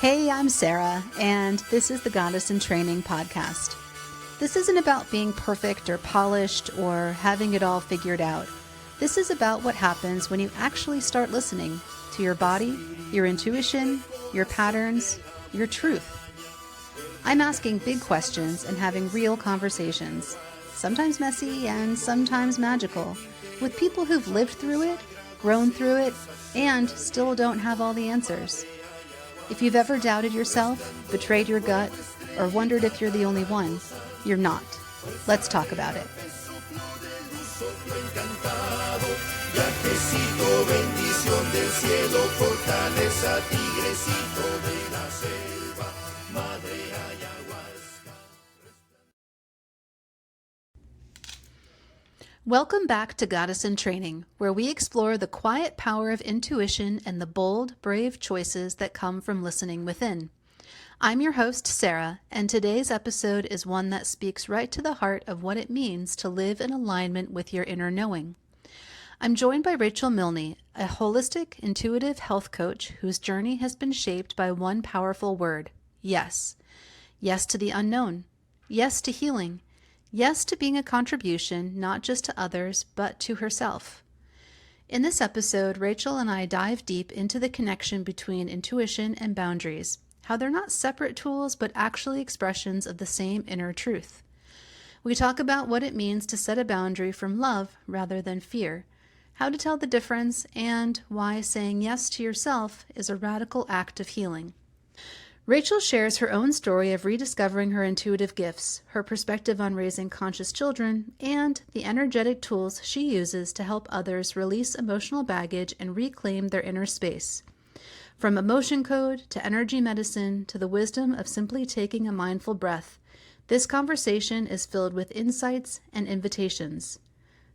Hey, I'm Sarah, and this is the Goddess in Training podcast. This isn't about being perfect or polished or having it all figured out. This is about what happens when you actually start listening to your body, your intuition, your patterns, your truth. I'm asking big questions and having real conversations, sometimes messy and sometimes magical, with people who've lived through it, grown through it, and still don't have all the answers. If you've ever doubted yourself, betrayed your gut, or wondered if you're the only one, you're not. Let's talk about it. Welcome back to Goddess in Training, where we explore the quiet power of intuition and the bold, brave choices that come from listening within. I'm your host, Sarah, and today's episode is one that speaks right to the heart of what it means to live in alignment with your inner knowing. I'm joined by Rachel Milne, a holistic, intuitive health coach whose journey has been shaped by one powerful word: yes. Yes to the unknown. Yes to healing. Yes to being a contribution, not just to others, but to herself. In this episode, Rachel and I dive deep into the connection between intuition and boundaries, how they're not separate tools, but actually expressions of the same inner truth. We talk about what it means to set a boundary from love rather than fear, how to tell the difference, and why saying yes to yourself is a radical act of healing. Rachel shares her own story of rediscovering her intuitive gifts, her perspective on raising conscious children, and the energetic tools she uses to help others release emotional baggage and reclaim their inner space. From emotion code to energy medicine to the wisdom of simply taking a mindful breath, this conversation is filled with insights and invitations.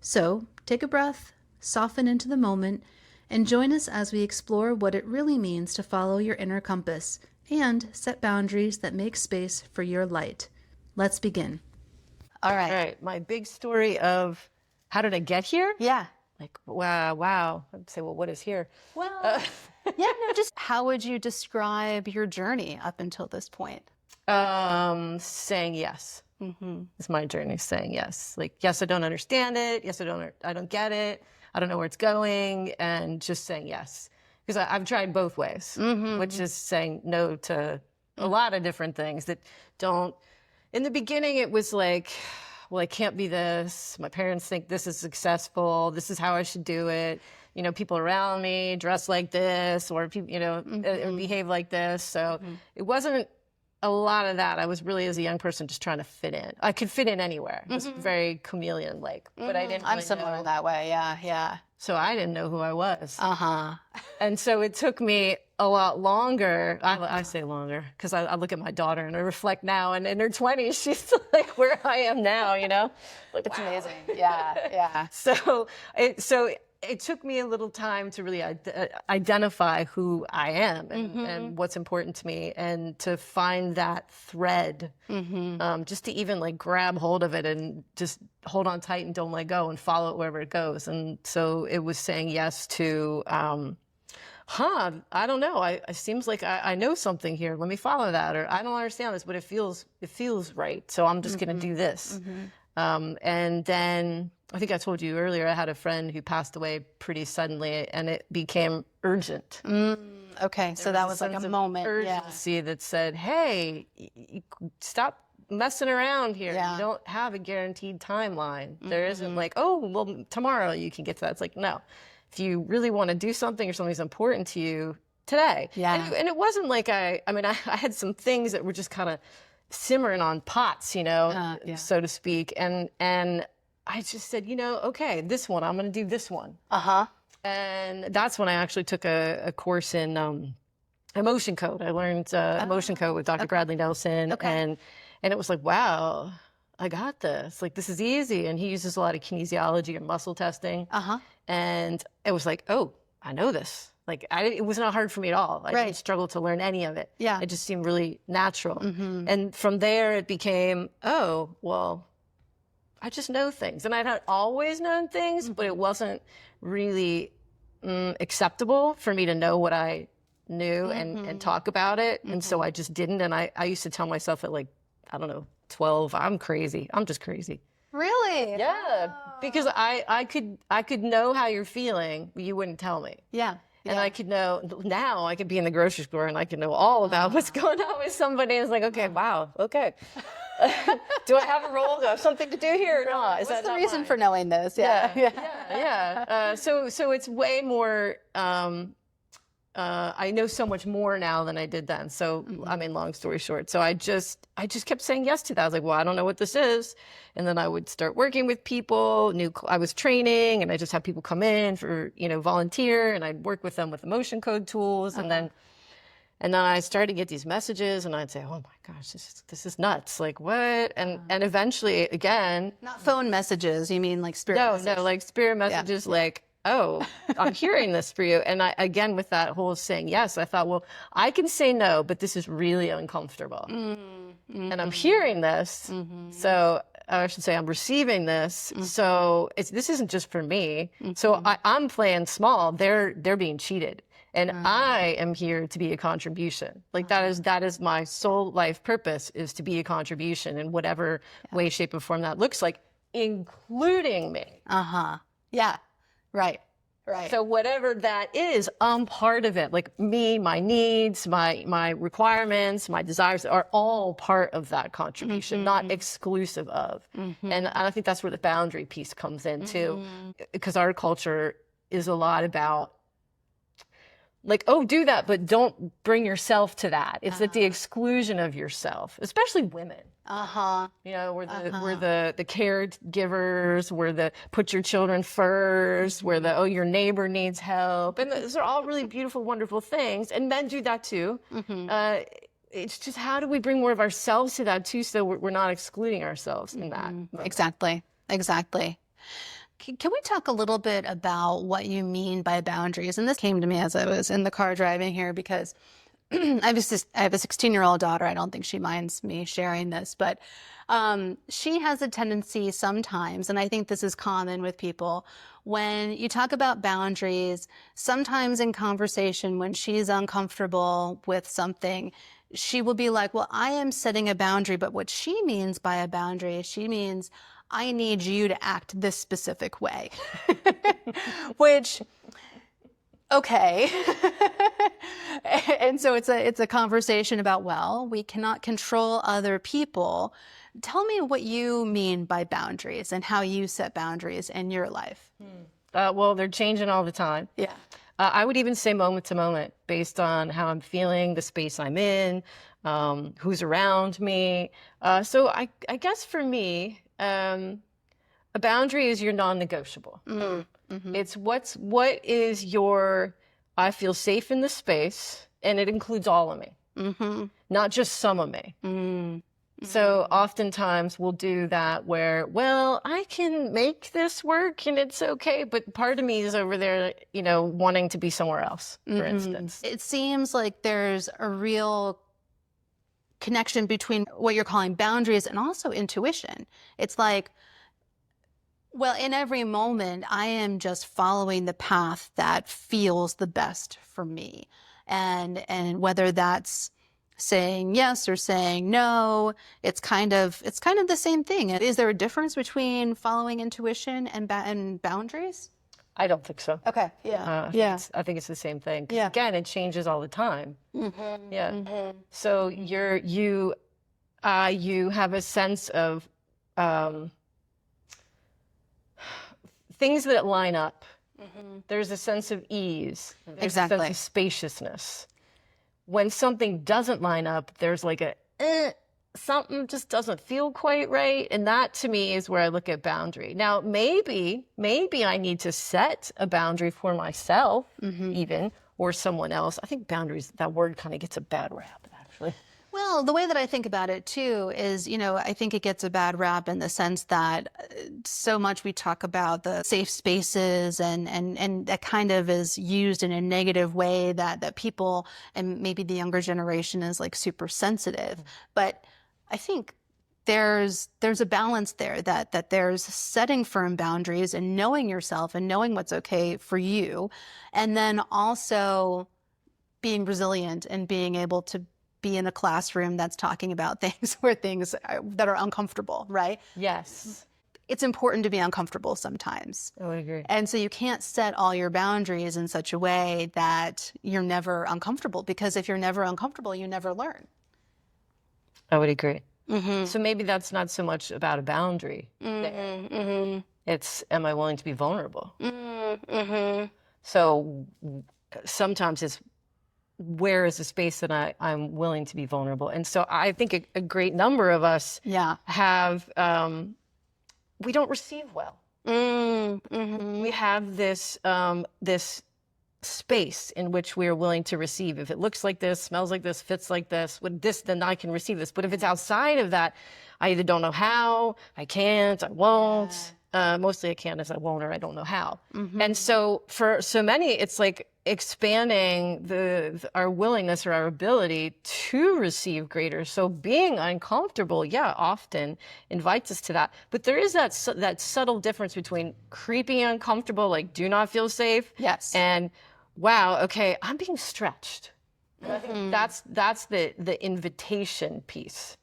So, take a breath, soften into the moment, and join us as we explore what it really means to follow your inner compass and set boundaries that make space for your light. Let's begin. All right. My big story of how did I get here? Yeah. Like, wow. I'd say, well, what is here? Well, just how would you describe your journey up until this point? Saying yes. It's my journey, saying yes. Like, yes, I don't understand it. Yes, I don't get it. I don't know where it's going. And just saying yes. Because I've tried both ways, which is saying no to a lot of different things that don't. In the beginning, it was like, well, I can't be this. My parents think this is successful. This is how I should do it. You know, people around me dress like this, or people, behave like this. So it wasn't a lot of that. I was really, as a young person, just trying to fit in. I could fit in anywhere. It was very chameleon-like, but I didn't. I'm similar that way. Yeah. So I didn't know who I was. And so it took me a lot longer. I say longer because I look at my daughter and I reflect now, and in her 20s, she's like where I am now, Like, It's wow. amazing. Yeah. So it took me a little time to really identify who I am and what's important to me, and to find that thread, just to even like grab hold of it and just hold on tight and don't let go and follow it wherever it goes. And so it was saying yes to, I don't know. It seems like I know something here. Let me follow that. Or I don't understand this, but it feels right. So I'm just going to do this. And then I think I told you earlier, I had a friend who passed away pretty suddenly, and it became urgent. Okay, so that was like a moment. Urgency that said, hey, stop messing around here. Yeah. You don't have a guaranteed timeline. There isn't like, oh, well, tomorrow you can get to that. It's like, no. If you really want to do something or something's important to you, today. Yeah. And it wasn't like I had some things that were just kind of simmering on pots, so to speak. And I just said, okay, this one, I'm going to do this one. And that's when I actually took a course in emotion code. I learned emotion code with Dr. Bradley Nelson. And it was like, wow, I got this. Like, this is easy. And he uses a lot of kinesiology and muscle testing. And it was like, oh, I know this. Like, it was not hard for me at all. I didn't struggle to learn any of it. Yeah. It just seemed really natural. And from there, it became, oh, well, I just know things. And I had always known things, but it wasn't really acceptable for me to know what I knew and talk about it. And so I just didn't. And I used to tell myself at like, I don't know, 12, I'm crazy. I'm just crazy. Really? Yeah. Because I could know how you're feeling, but you wouldn't tell me. Yeah. And I could know, now I could be in the grocery store and I could know all about what's going on with somebody. It's like, okay, wow, okay. Do I have a role? Do I have something to do here or not? Is What's that the not reason mine? for knowing this? Yeah. So it's way more, I know so much more now than I did then. So, I mean, long story short. So I just kept saying yes to that. I was like, well, I don't know what this is. And then I would start working with people, I was training, and I just have people come in for, volunteer, and I'd work with them with emotion code tools. And then I started to get these messages, and I'd say, oh my gosh, this is nuts. Like, what? And eventually, again. Not phone messages. You mean like spirit messages? No, like spirit messages, like, oh, I'm hearing this for you. And I, again, with that whole saying yes, I thought, well, I can say no, but this is really uncomfortable. And I'm hearing this. So I should say I'm receiving this. So this isn't just for me. So I'm playing small. They're being cheated. And I am here to be a contribution. Like that is my sole life purpose, is to be a contribution in whatever way, shape, or form that looks like, including me. Yeah. Right. So whatever that is, I'm part of it. Like me, my needs, my requirements, my desires are all part of that contribution, not exclusive of. And I think that's where the boundary piece comes in too, because our culture is a lot about, like, oh, do that, but don't bring yourself to that. It's at the exclusion of yourself, especially women. We're the caregivers, we're the put your children first, we're the, oh, your neighbor needs help. And those are all really beautiful, wonderful things. And men do that too. It's just, how do we bring more of ourselves to that too, so we're not excluding ourselves in that? Exactly. Can we talk a little bit about what you mean by boundaries? And this came to me as I was in the car driving here, because I have a 16-year-old daughter. I don't think she minds me sharing this, but she has a tendency sometimes, and I think this is common with people, when you talk about boundaries, sometimes in conversation when she's uncomfortable with something, she will be like, well, I am setting a boundary, but what she means by a boundary, she means, I need you to act this specific way. Which, okay. And so it's a conversation about, well, we cannot control other people. Tell me what you mean by boundaries and how you set boundaries in your life. Well, they're changing all the time. Yeah. I would even say moment to moment, based on how I'm feeling, the space I'm in, who's around me. So I guess for me, a boundary is your non-negotiable. It's what is your, I feel safe in this space, and it includes all of me, not just some of me. So oftentimes we'll do that where, well, I can make this work and it's okay, but part of me is over there, wanting to be somewhere else, for instance. It seems like there's a real connection between what you're calling boundaries and also intuition. It's like, well, in every moment, I am just following the path that feels the best for me. And whether that's saying yes or saying no, it's kind of the same thing. Is there a difference between following intuition and boundaries? I don't think so. Okay. Yeah. I think it's the same thing. Yeah. Again, it changes all the time. So you have a sense of things that line up. There's a sense of ease. There's a sense of spaciousness. When something doesn't line up, there's like something just doesn't feel quite right. And that to me is where I look at boundary. Now, maybe I need to set a boundary for myself, even, or someone else. I think boundaries, that word kind of gets a bad rap, actually. Well, the way that I think about it too is, I think it gets a bad rap in the sense that so much we talk about the safe spaces and that kind of is used in a negative way that people, and maybe the younger generation, is like super sensitive. But I think there's a balance there, that there's setting firm boundaries and knowing yourself and knowing what's okay for you. And then also being resilient and being able to be in a classroom that's talking about things that are uncomfortable, right? Yes. It's important to be uncomfortable sometimes. I would agree. And so you can't set all your boundaries in such a way that you're never uncomfortable, because if you're never uncomfortable, you never learn. I would agree. So maybe that's not so much about a boundary there. It's, am I willing to be vulnerable? So sometimes it's, where is the space that I'm willing to be vulnerable? And so I think a great number of us have, we don't receive well. We have this, this space in which we are willing to receive. If it looks like this, smells like this, fits like this, with this, then I can receive this. But if it's outside of that, I either don't know how, I can't, I won't. Mostly I can't, as I won't, or I don't know how. And so for so many, it's like expanding our willingness or our ability to receive greater. So being uncomfortable, often invites us to that. But there is that subtle difference between creepy uncomfortable, like do not feel safe. Yes. And wow, okay, I'm being stretched. I think that's the invitation piece.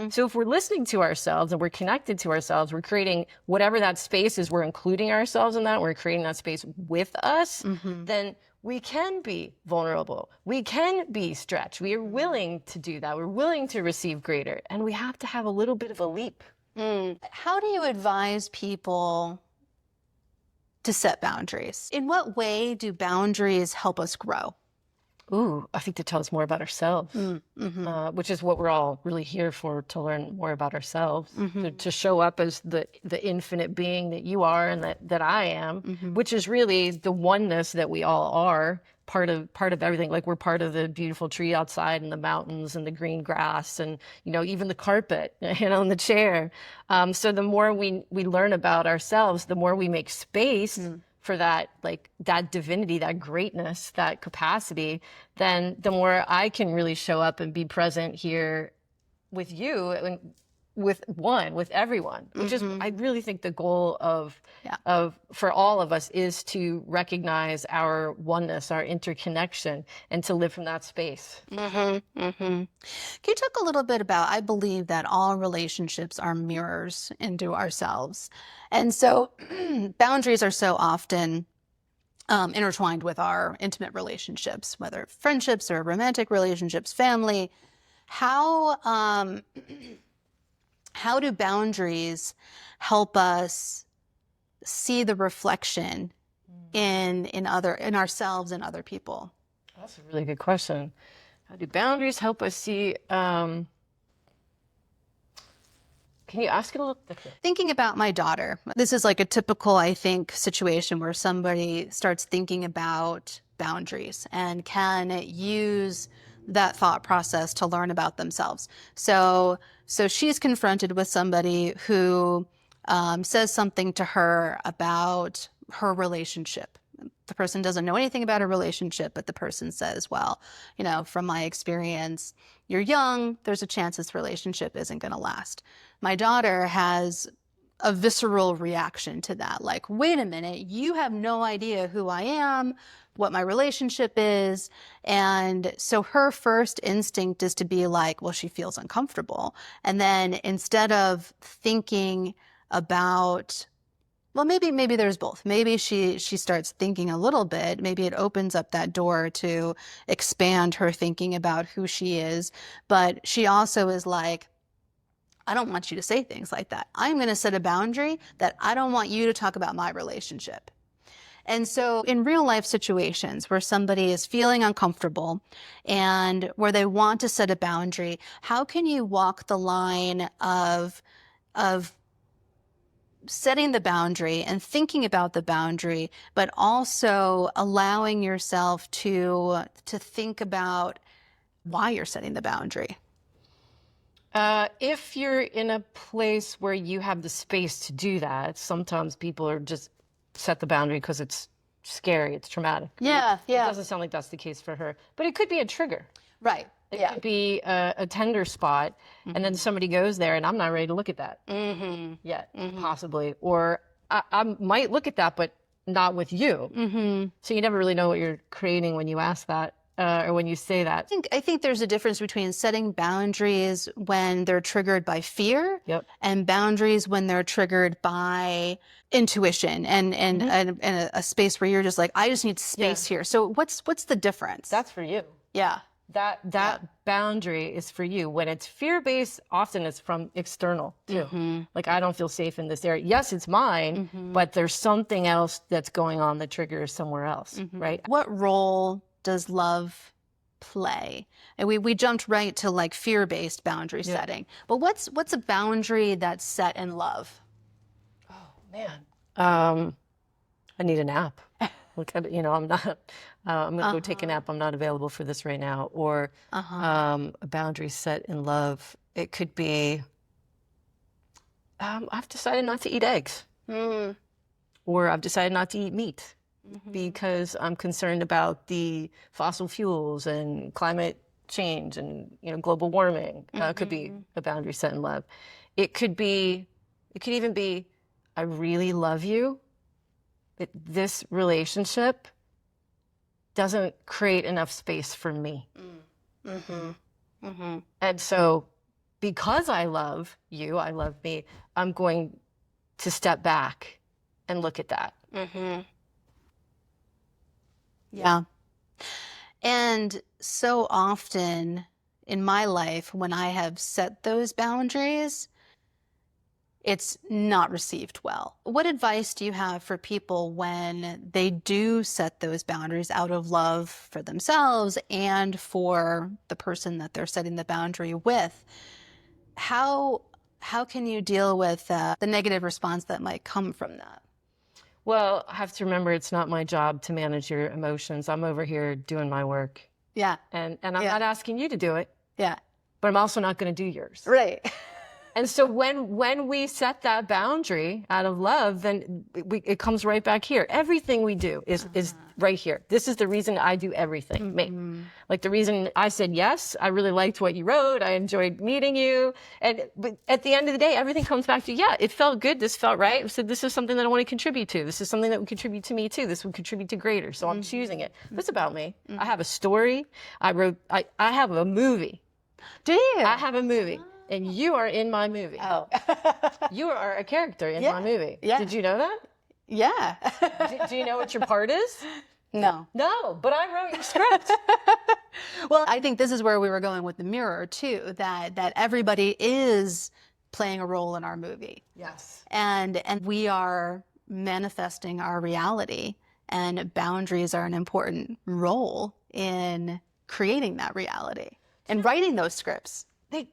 So if we're listening to ourselves and we're connected to ourselves, we're creating whatever that space is, we're including ourselves in that, we're creating that space with us, then we can be vulnerable. We can be stretched. We are willing to do that. We're willing to receive greater. And we have to have a little bit of a leap. How do you advise people to set boundaries? In what way do boundaries help us grow? Ooh, I think to tell us more about ourselves, which is what we're all really here for, to learn more about ourselves, to show up as the infinite being that you are and that I am, which is really the oneness that we all are, part of everything. Like we're part of the beautiful tree outside and the mountains and the green grass and, even the carpet, and the chair. So the more we learn about ourselves, the more we make space for that, like that divinity, that greatness, that capacity, then the more I can really show up and be present here with you and with everyone, which is, I really think the goal of for all of us is to recognize our oneness, our interconnection, and to live from that space. Can you talk a little bit about, I believe that all relationships are mirrors into ourselves. And so boundaries are so often intertwined with our intimate relationships, whether friendships or romantic relationships, family. How do boundaries help us see the reflection in ourselves and other people? That's a really good question. How do boundaries help us see? Can you ask it a little different? Thinking about my daughter, this is like a typical, I think, situation where somebody starts thinking about boundaries and can use that thought process to learn about themselves. So she's confronted with somebody who says something to her about her relationship. The person doesn't know anything about her relationship, but the person says, well, from my experience, you're young, there's a chance this relationship isn't going to last. My daughter has a visceral reaction to that. Like, wait a minute, you have no idea who I am, what my relationship is. And so her first instinct is to be like, well, she feels uncomfortable. And then instead of thinking about, well, maybe there's both. Maybe she starts thinking a little bit. Maybe it opens up that door to expand her thinking about who she is. But she also is like, I don't want you to say things like that. I'm going to set a boundary that I don't want you to talk about my relationship. And so in real life situations where somebody is feeling uncomfortable and where they want to set a boundary, how can you walk the line of setting the boundary and thinking about the boundary, but also allowing yourself to think about why you're setting the boundary? If you're in a place where you have the space to do that, sometimes people are just set the boundary because it's scary, it's traumatic. Yeah. It doesn't sound like that's the case for her, but it could be a trigger. Right. It could be a tender spot, and then somebody goes there, and I'm not ready to look at that yet, possibly. Or I might look at that, but not with you. So you never really know what you're creating when you ask that. or when you say that. I think there's a difference between setting boundaries when they're triggered by fear Yep. and boundaries when they're triggered by intuition and a space where you're just like, I just need space here. So what's the difference? That's for you. Yeah. That boundary is for you. When it's fear-based, often it's from external too. Like, I don't feel safe in this area. Yes, it's mine, but there's something else that's going on that triggers somewhere else, right? What role does love play? And we jumped right to like fear-based boundary setting, but what's a boundary that's set in love? Oh man, I need a nap. Look, I'm not. I'm gonna go take a nap. I'm not available for this right now. Or a boundary set in love. It could be. I've decided not to eat eggs, or I've decided not to eat meat because I'm concerned about the fossil fuels and climate change and global warming. Could be a boundary set in love. It could be. It could even be. I really love you. But this relationship doesn't create enough space for me. And so because I love you, I love me, I'm going to step back and look at that. Yeah. And so often in my life, when I have set those boundaries, it's not received well. What advice do you have for people when they do set those boundaries out of love for themselves and for the person that they're setting the boundary with? How can you deal with the negative response that might come from that? Well, I have to remember it's not my job to manage your emotions. I'm over here doing my work. Yeah. And I'm not asking you to do it. Yeah. But I'm also not going to do yours. Right. And so when we set that boundary out of love, then it comes right back here. Everything we do is right here. This is the reason I do everything. Me. Like the reason I said yes, I really liked what you wrote. I enjoyed meeting you. But at the end of the day, everything comes back to, yeah, it felt good. This felt right. So this is something that I want to contribute to. This is something that would contribute to me too. This would contribute to greater. So I'm choosing it. It's about me. I have a story. I have a movie. Do you? I have a movie. And you are in my movie. Oh. You are a character in my movie. Yeah. Did you know that? Yeah. Do you know what your part is? No. No, but I wrote your script. Well, I think this is where we were going with the mirror too, that everybody is playing a role in our movie. Yes. And we are manifesting our reality, and boundaries are an important role in creating that reality and writing those scripts. I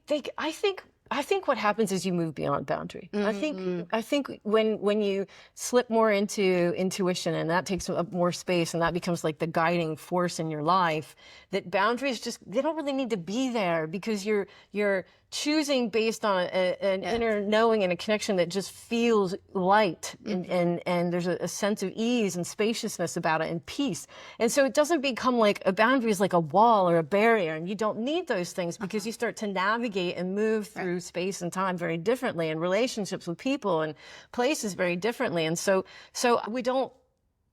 think what happens is you move beyond boundary. I think when you slip more into intuition and that takes up more space and that becomes like the guiding force in your life, that boundaries they don't really need to be there because you're choosing based on an inner knowing and a connection that just feels light and there's a sense of ease and spaciousness about it and peace. And so it doesn't become like a boundary is like a wall or a barrier, and you don't need those things because you start to navigate and move through space and time very differently, and relationships with people and places very differently. And so we don't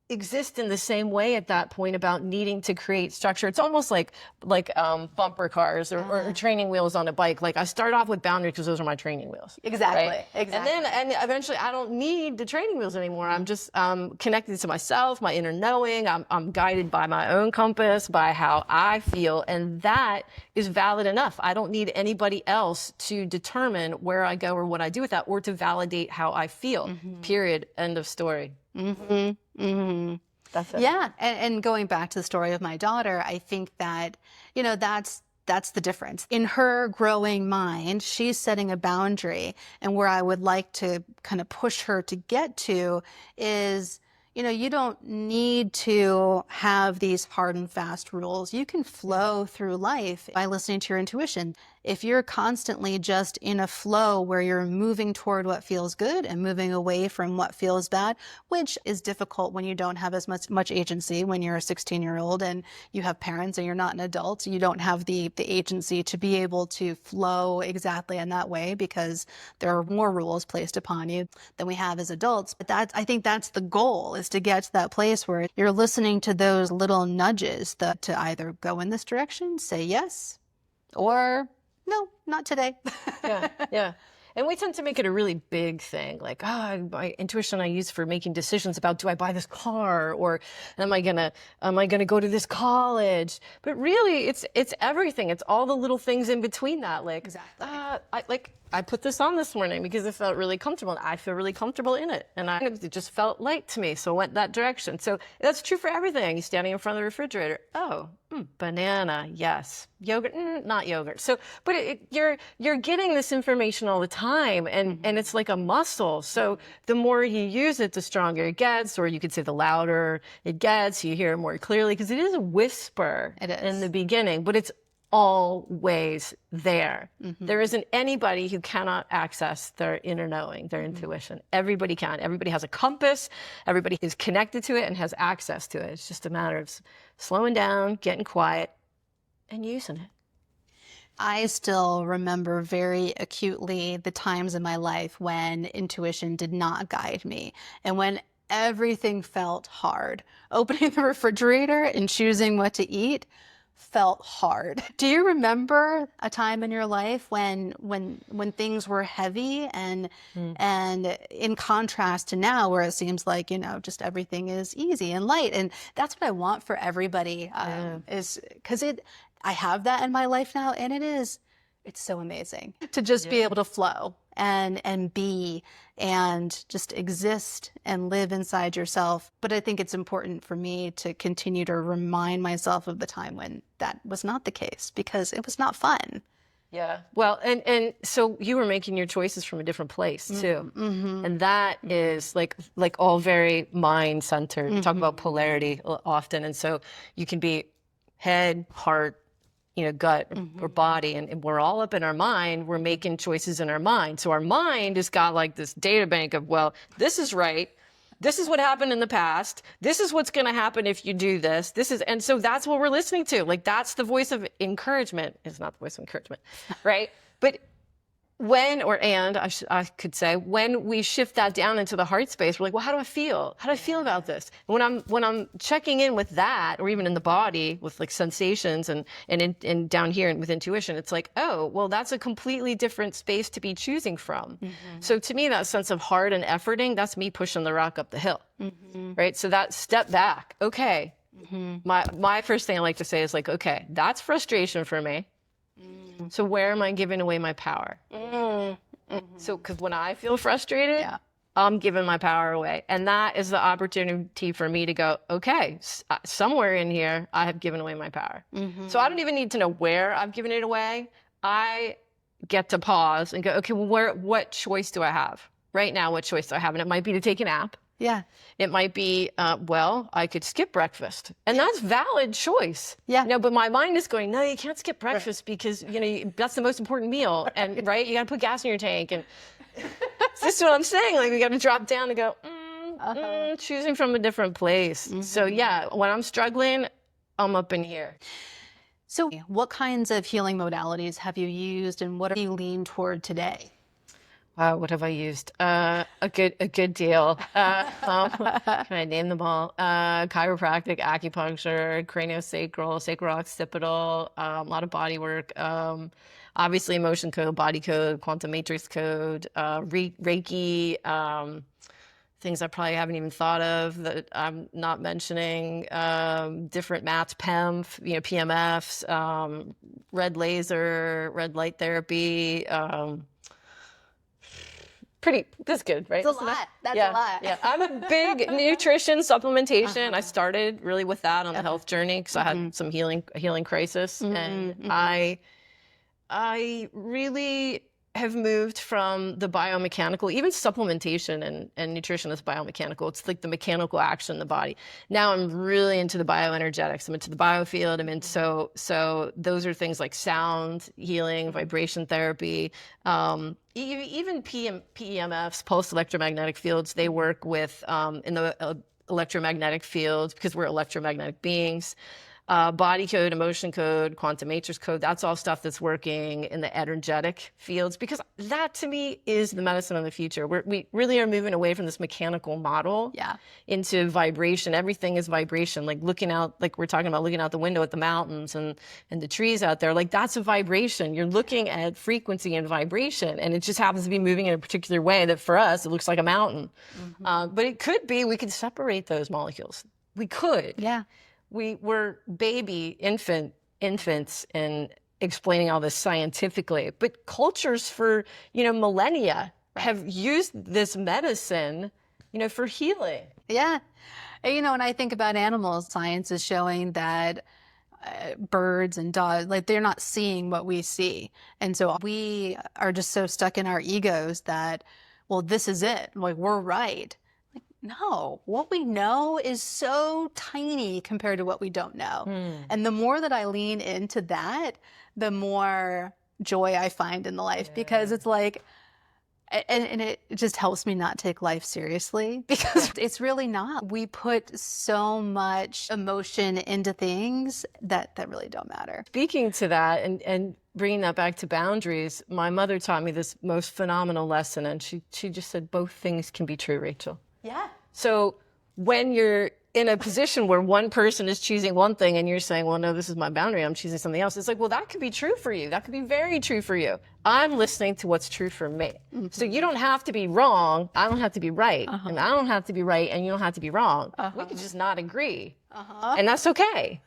exist in the same way at that point about needing to create structure. It's almost like bumper cars or training wheels on a bike. Like I start off with boundaries because those are my training wheels. Exactly. Right? Exactly. And eventually I don't need the training wheels anymore. I'm just connected to myself, my inner knowing. I'm guided by my own compass, by how I feel. And that is valid enough. I don't need anybody else to determine where I go or what I do with that or to validate how I feel. Period. End of story. That's it. Yeah. And going back to the story of my daughter, I think that, that's the difference. In her growing mind, she's setting a boundary. And where I would like to kind of push her to get to is, you don't need to have these hard and fast rules. You can flow through life by listening to your intuition. if you're constantly just in a flow where you're moving toward what feels good and moving away from what feels bad, which is difficult when you don't have as much agency when you're a 16-year-old and you have parents and you're not an adult, you don't have the agency to be able to flow exactly in that way because there are more rules placed upon you than we have as adults. But I think that's the goal, is to get to that place where you're listening to those little nudges to either go in this direction, say yes, or no, not today. Yeah, yeah. And we tend to make it a really big thing, like, my intuition I use for making decisions about, do I buy this car, or am I gonna go to this college? But really, it's everything. It's all the little things in between that. Like, Exactly. I put this on this morning because it felt really comfortable, and I feel really comfortable in it, and it just felt light to me, so I went that direction. So that's true for everything. You're standing in front of the refrigerator. Oh, banana, yes. Yogurt, not yogurt. So, but you're getting this information all the time, and it's like a muscle. So the more you use it, the stronger it gets, or you could say the louder it gets. You hear it more clearly because it is a whisper in the beginning, but it's always there. There isn't anybody who cannot access their inner knowing, their intuition. Everybody can. Everybody has a compass. Everybody is connected to it and has access to it. It's just a matter of slowing down, getting quiet, and using it. I still remember very acutely the times in my life when intuition did not guide me, and when everything felt hard. Opening the refrigerator and choosing what to eat felt hard. Do you remember a time in your life when things were heavy and in contrast to now, where it seems like, just everything is easy and light? And that's what I want for everybody, is because I have that in my life now, and it's so amazing to just be able to flow and be and just exist and live inside yourself. But I think it's important for me to continue to remind myself of the time when that was not the case, because it was not fun. Yeah. Well, and so you were making your choices from a different place too. And that is like all very mind centered. We talk about polarity often. And so you can be head, heart, gut or body, and we're all up in our mind. We're making choices in our mind. So our mind has got like this data bank of, well, this is right. This is what happened in the past. This is what's going to happen if you do this. And so that's what we're listening to. Like, that's the voice of encouragement. It's not the voice of encouragement, right? But I could say, when we shift that down into the heart space, we're like, well, how do I feel? How do I feel about this? And when I'm checking in with that, or even in the body with like sensations and down here with intuition, it's like, oh, well, that's a completely different space to be choosing from. So to me, that sense of heart and efforting, that's me pushing the rock up the hill, right? So that step back, okay. My first thing I like to say is like, okay, that's frustration for me. So where am I giving away my power? So, because when I feel frustrated, I'm giving my power away. And that is the opportunity for me to go, okay, somewhere in here, I have given away my power. So I don't even need to know where I've given it away. I get to pause and go, okay, well, what choice do I have? Right now, what choice do I have? And it might be to take a nap. Yeah. It might be, I could skip breakfast. And that's valid choice. Yeah. But my mind is going, no, you can't skip breakfast because, that's the most important meal. And, right, you got to put gas in your tank. And this is what I'm saying. Like, we got to drop down and go, choosing from a different place. So, yeah, when I'm struggling, I'm up in here. So what kinds of healing modalities have you used, and what are you leaning toward today? Wow, what have I used? A good deal. Can I name them all? Chiropractic, acupuncture, craniosacral, sacral occipital, a lot of body work. Obviously, emotion code, body code, quantum matrix code, Reiki, things I probably haven't even thought of that I'm not mentioning. Different mats, PEMF, PMFs, red laser, red light therapy. That's good, right? That's a lot. That's a lot. Yeah, I'm a big nutrition supplementation. I started really with that on the health journey because I had some healing crisis, and I really have moved from the biomechanical, even supplementation and nutrition is biomechanical. It's like the mechanical action in the body. Now I'm really into the bioenergetics. I'm into the biofield. So those are things like sound healing, vibration therapy, even PEMFs, pulse electromagnetic fields. They work with in the electromagnetic field because we're electromagnetic beings. Body code, emotion code, quantum matrix code, that's all stuff that's working in the energetic fields, because that to me is the medicine of the future. We really are moving away from this mechanical model into vibration. Everything is vibration. Like looking out, like we're talking about looking out the window at the mountains and the trees out there, like that's a vibration. You're looking at frequency and vibration, and it just happens to be moving in a particular way that for us, it looks like a mountain. But it could be, we could separate those molecules. We could. Yeah. We were infants in explaining all this scientifically, but cultures for, millennia have used this medicine, for healing. Yeah. And, when I think about animals, science is showing that birds and dogs, like they're not seeing what we see. And so we are just so stuck in our egos that, well, this is it. Like, we're right. No, what we know is so tiny compared to what we don't know. And the more that I lean into that, the more joy I find in the life, because it's like, and it just helps me not take life seriously, because it's really not. We put so much emotion into things that really don't matter. Speaking to that and bringing that back to boundaries, my mother taught me this most phenomenal lesson, and she just said, both things can be true, Rachel. Yeah. So when you're in a position where one person is choosing one thing and you're saying, well, no, this is my boundary, I'm choosing something else. It's like, well, that could be true for you. That could be very true for you. I'm listening to what's true for me. So you don't have to be wrong. I don't have to be right. And I don't have to be right. And you don't have to be wrong. We could just not agree. And that's okay.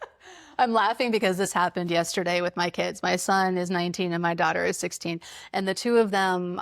I'm laughing because this happened yesterday with my kids. My son is 19 and my daughter is 16. And the two of them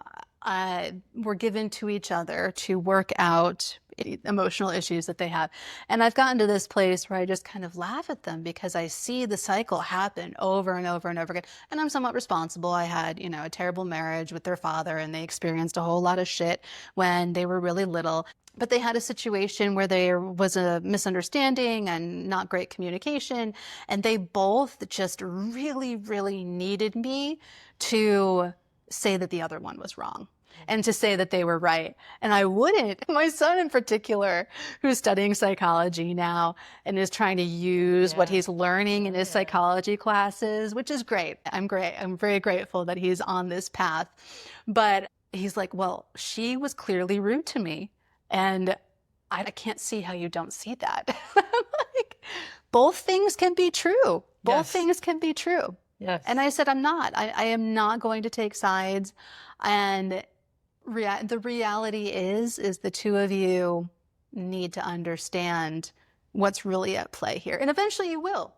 were given to each other to work out emotional issues that they have. And I've gotten to this place where I just kind of laugh at them because I see the cycle happen over and over and over again. And I'm somewhat responsible. I had, a terrible marriage with their father, and they experienced a whole lot of shit when they were really little. But they had a situation where there was a misunderstanding and not great communication. And they both just really, really needed me to say that the other one was wrong and to say that they were right. And I wouldn't. My son in particular, who's studying psychology now and is trying to use what he's learning in his psychology classes, which is great. I'm very grateful that he's on this path. But he's like, well, she was clearly rude to me, and I can't see how you don't see that. Like, both things can be true. Both things can be true. Yes. And I said, I'm not. I am not going to take sides. And the reality is the two of you need to understand what's really at play here. And eventually you will,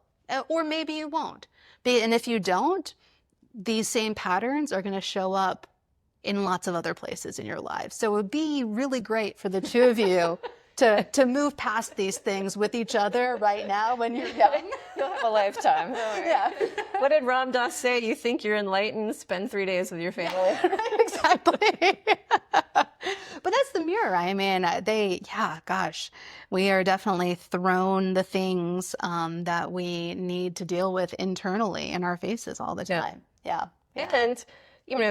or maybe you won't. And if you don't, these same patterns are going to show up in lots of other places in your lives. So it would be really great for the two of you to move past these things with each other right now when you're young. You'll have a lifetime. Yeah. What did Ram Dass say? You think you're enlightened, spend 3 days with your family. Exactly. But that's the mirror. I mean, we are definitely thrown the things that we need to deal with internally in our faces all the time. Yeah. And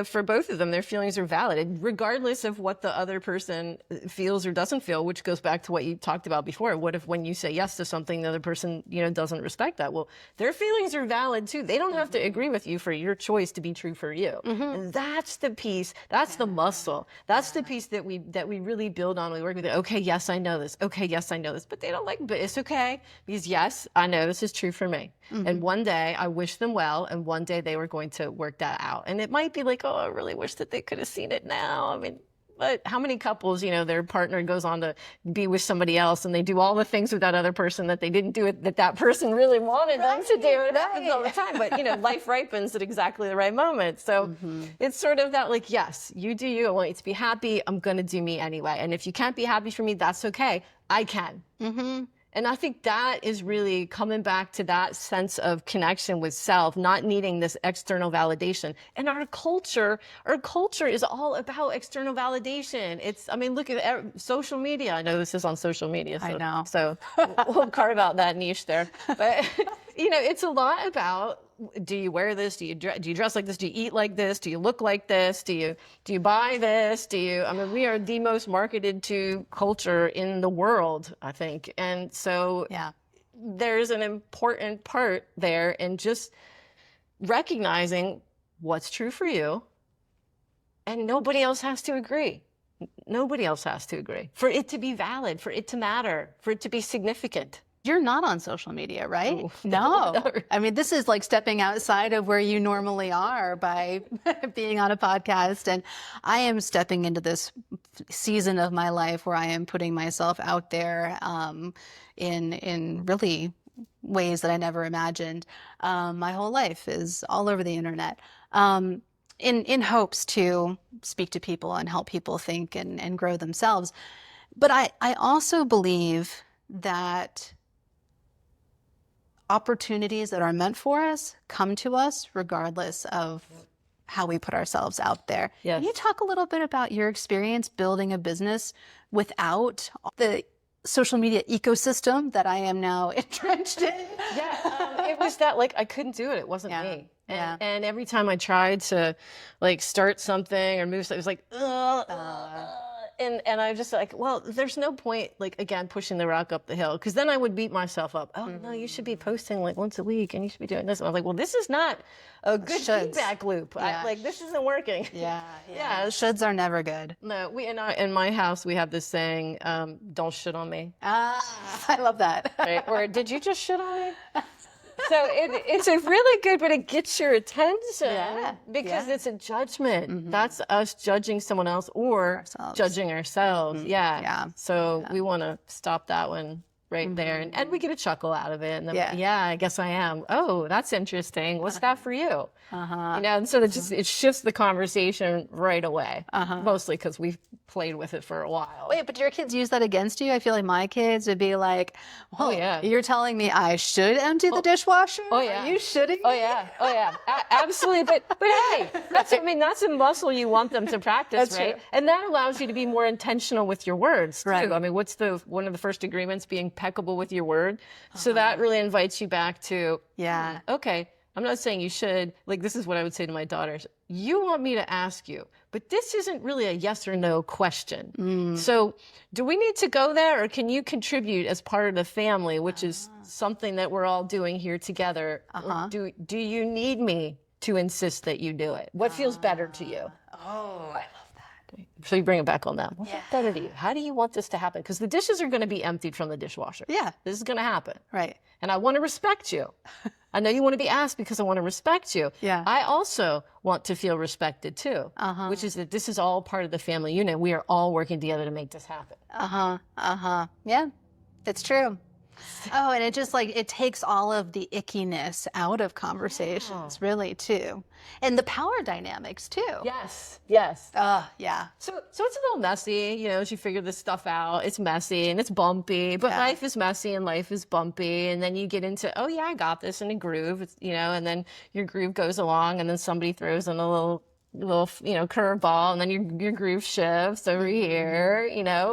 for both of them, their feelings are valid, regardless of what the other person feels or doesn't feel, which goes back to what you talked about before. What if when you say yes to something, the other person, doesn't respect that? Well, their feelings are valid too. They don't have to agree with you for your choice to be true for you. And that's the piece, that's the muscle. That's the piece that we really build on. We work with it. Okay, yes, I know this. Okay, yes, I know this. But they don't like it, but it's okay. Because yes, I know this is true for me. And one day I wish them well, and one day they were going to work that out. And it might be like, oh, I really wish that they could have seen it now. I mean, but how many couples, their partner goes on to be with somebody else and they do all the things with that other person that they didn't do that person really wanted them to do. It happens all the time. But, life ripens at exactly the right moment. So it's sort of that, like, yes, you do you. I want you to be happy. I'm going to do me anyway. And if you can't be happy for me, that's okay. I can. And I think that is really coming back to that sense of connection with self, not needing this external validation. And our culture is all about external validation. I mean, look at social media. I know this is on social media. So, I know. So we'll carve out that niche there. But, it's a lot about, do you wear this? Do you dress like this? Do you eat like this? Do you look like this? Do you buy this? I mean, we are the most marketed to culture in the world, I think. And so there's an important part there in just recognizing what's true for you, and nobody else has to agree. Nobody else has to agree for it to be valid, for it to matter, for it to be significant. You're not on social media, right? Ooh, no. I mean, this is like stepping outside of where you normally are by being on a podcast. And I am stepping into this season of my life where I am putting myself out there in really ways that I never imagined. My whole life is all over the internet. In hopes to speak to people and help people think and grow themselves. But I also believe that opportunities that are meant for us come to us regardless of how we put ourselves out there. Yes. Can you talk a little bit about your experience building a business without the social media ecosystem that I am now entrenched in? Yeah, it was that, like, I couldn't do it. It wasn't me. Yeah. And every time I tried to, like, start something or move something, it was like, and I was just like, well, there's no point, like, again, pushing the rock up the hill, because then I would beat myself up. Oh, no, you should be posting like once a week, and you should be doing this. And I was like, well, this is not a good feedback loop. Yeah. This isn't working. Yeah. Shoulds Shoulds are never good. No, in my house, we have this saying, don't shit on me. I love that. Right? Or, did you just shit on me? So it's a really good, but it gets your attention because it's a judgment. Mm-hmm. That's us judging someone else or judging ourselves. Mm-hmm. Yeah. So we want to stop that one right there. And we get a chuckle out of it. And then, I guess I am. Oh, that's interesting. What's that for you? And so it shifts the conversation right away. Mostly because we've played with it for a while. Wait, but do your kids use that against you? I feel like my kids would be like, you're telling me I should empty the dishwasher? Oh, yeah. Are you shitting? Oh, yeah. Absolutely. But hey, that's a muscle you want them to practice, That's right? True. And that allows you to be more intentional with your words, too. Right. I mean, what's one of the first agreements? Be impeccable with your word. So that really invites you back to, okay, I'm not saying you should. Like, this is what I would say to my daughters. You want me to ask you, but this isn't really a yes or no question. So do we need to go there, or can you contribute as part of the family, which is something that we're all doing here together? Or do you need me to insist that you do it? What feels better to you? Oh, I love that. So you bring it back on that. What's better to you? How do you want this to happen? Because the dishes are going to be emptied from the dishwasher. Yeah. This is going to happen. Right. And I want to respect you. I know you want to be asked because I want to respect you. Yeah. I also want to feel respected too, which is that this is all part of the family unit. We are all working together to make this happen. Yeah, it's true. Oh, and it just it takes all of the ickiness out of conversations, really, too. And the power dynamics, too. Yes. Yeah. So it's a little messy, as you figure this stuff out. It's messy and it's bumpy, but life is messy and life is bumpy. And then you get into, oh yeah, I got this in a groove, and then your groove goes along, and then somebody throws in a little curveball, and then your groove shifts over here,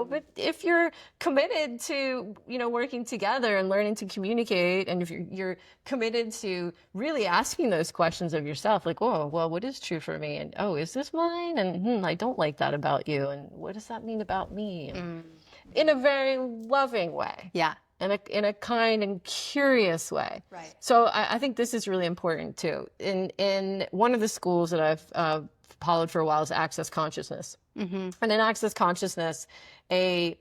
but if you're committed to, working together and learning to communicate, and if you're committed to really asking those questions of yourself, like, oh, well, what is true for me? And, oh, is this mine? And I don't like that about you. And what does that mean about me? In a very loving way. Yeah. In a kind and curious way. Right. So I think this is really important too. In one of the schools that I've followed for a while is Access Consciousness. And in Access Consciousness, a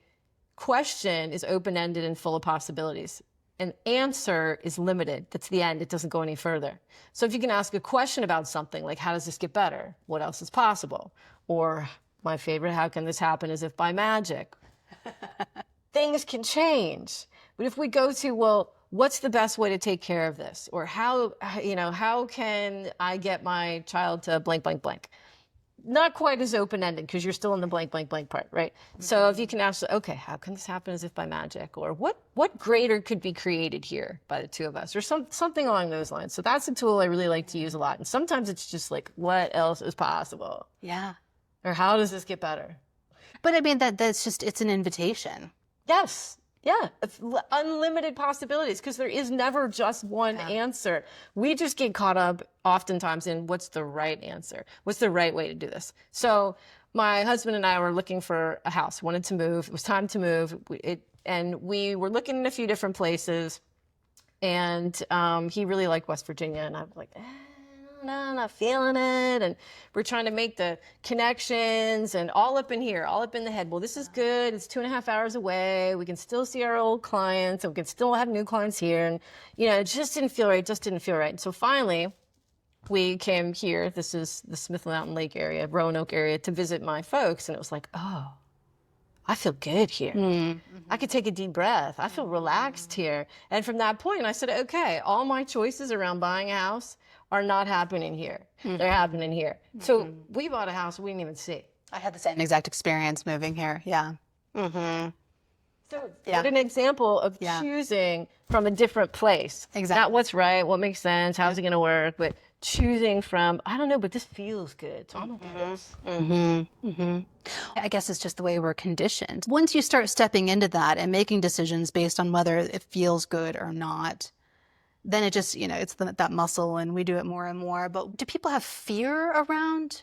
question is open-ended and full of possibilities. An answer is limited. That's the end. It doesn't go any further. So if you can ask a question about something like, how does this get better? What else is possible? Or my favorite, how can this happen as if by magic? Things can change. But if we go to, well, what's the best way to take care of this? Or how can I get my child to blank, blank, blank? not quite as open-ended because you're still in the blank, blank, blank part, right? So if you can ask, okay, how can this happen as if by magic? Or what greater could be created here by the two of us? Or something along those lines. So that's a tool I really like to use a lot. And sometimes it's just like, what else is possible? Yeah. Or how does this get better? But I mean, that's just, it's an invitation. Yes. Yeah. Unlimited possibilities, because there is never just one answer. We just get caught up oftentimes in what's the right answer? What's the right way to do this? So my husband and I were looking for a house, wanted to move. It was time to move. And we were looking in a few different places. And he really liked West Virginia. And I was like, no, I'm not feeling it. And we're trying to make the connections and all up in here, all up in the head. Well, this is good. It's 2.5 hours away. We can still see our old clients and we can still have new clients here. And, it just didn't feel right. Just didn't feel right. And so finally, we came here. This is the Smith Mountain Lake area, Roanoke area, to visit my folks. And it was like, oh, I feel good here. Mm-hmm. I could take a deep breath. I feel relaxed here. And from that point, I said, okay, all my choices around buying a house are not happening here. Mm-hmm. They're happening here. Mm-hmm. So we bought a house we didn't even see. I had the same exact experience moving here. Yeah. Mm-hmm. So what an example of choosing from a different place. Exactly. Not what's right, what makes sense, how's it going to work, but choosing from, I don't know, but this feels good. So I'm going to do this. Mm-hmm. Mm-hmm. I guess it's just the way we're conditioned. Once you start stepping into that and making decisions based on whether it feels good or not, then it just, it's that muscle, and we do it more and more. But do people have fear around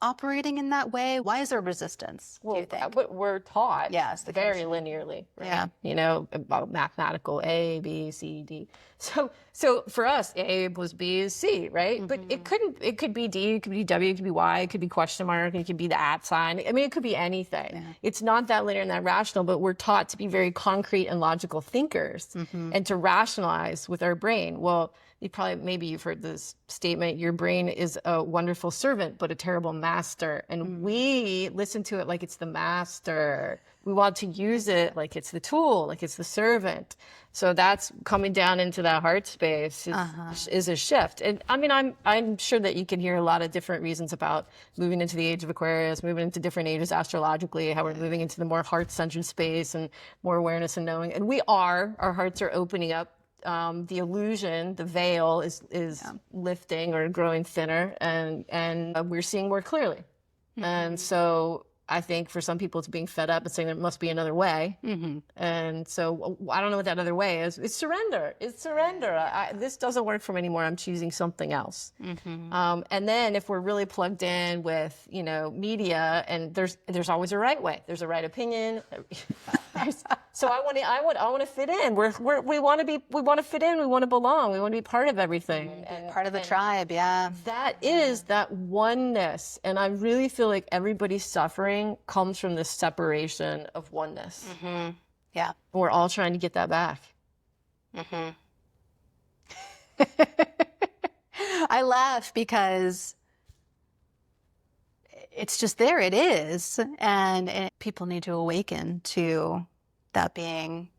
operating in that way? Why is there resistance, do you think? What we're taught very condition. Linearly, right? Yeah. About mathematical A, B, C, D. So for us, A was B is C, right? Mm-hmm. But it could be D, it could be W, it could be Y, it could be question mark, it could be the @ sign. I mean, it could be anything. Yeah. It's not that linear and that rational, but we're taught to be very concrete and logical thinkers and to rationalize with our brain. Well, maybe you've heard this statement, your brain is a wonderful servant, but a terrible master. And we listen to it like it's the master. We want to use it like it's the tool, like it's the servant. So that's coming down into that heart space is a shift. And I mean, I'm sure that you can hear a lot of different reasons about moving into the age of Aquarius, moving into different ages astrologically, how we're moving into the more heart-centered space and more awareness and knowing. And our hearts are opening up. The illusion, the veil is lifting or growing thinner, and we're seeing more clearly. Mm-hmm. And so I think for some people it's being fed up and saying there must be another way. Mm-hmm. And so I don't know what that other way is. It's surrender. It's surrender. This doesn't work for me anymore. I'm choosing something else. Mm-hmm. And then if we're really plugged in with, media, and there's always a right way. There's a right opinion. So I want to fit in. We want to fit in. We want to belong. We want to be part of everything. And part of the tribe. Yeah. That is that oneness. And I really feel like everybody's suffering comes from this separation of oneness. Mm-hmm. Yeah. And we're all trying to get that back. Mm-hmm. I laugh because it's just there. It is. And people need to awaken to that being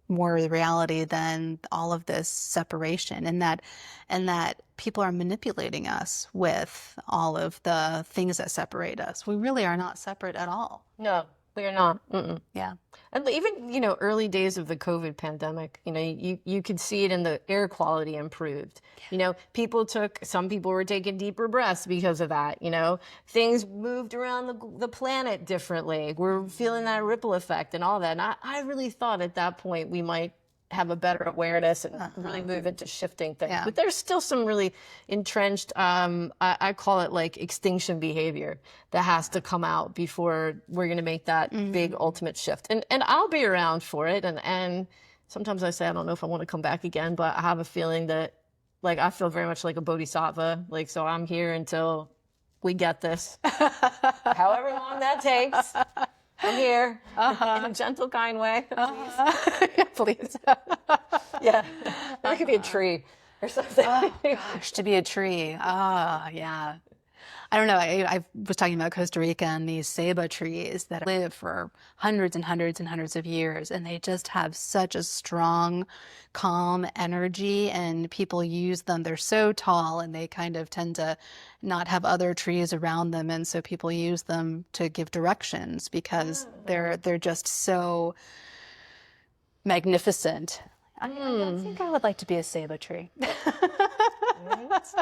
more the reality than all of this separation, and that people are manipulating us with all of the things that separate us. We really are not separate at all. No, we are not. Mm-mm. Yeah. And even, early days of the COVID pandemic, you could see it in the air quality improved. Yeah. Some people were taking deeper breaths because of that. Things moved around the planet differently. We're feeling that ripple effect and all that. And I really thought at that point we might have a better awareness and really move into shifting things. Yeah. But there's still some really entrenched, I call it like extinction behavior that has to come out before we're going to make that big ultimate shift. And I'll be around for it. And sometimes I say, I don't know if I want to come back again, but I have a feeling that I feel very much like a bodhisattva. So I'm here until we get this, however long that takes. I'm here in a gentle, kind way. Please. Yeah. It could be a tree or something. Oh, gosh, to be a tree. Oh, yeah. I don't know. I was talking about Costa Rica and these ceiba trees that live for hundreds and hundreds and hundreds of years, and they just have such a strong, calm energy, and people use them. They're so tall, and they kind of tend to not have other trees around them, and so people use them to give directions because they're just so magnificent. I think I would like to be a ceiba tree.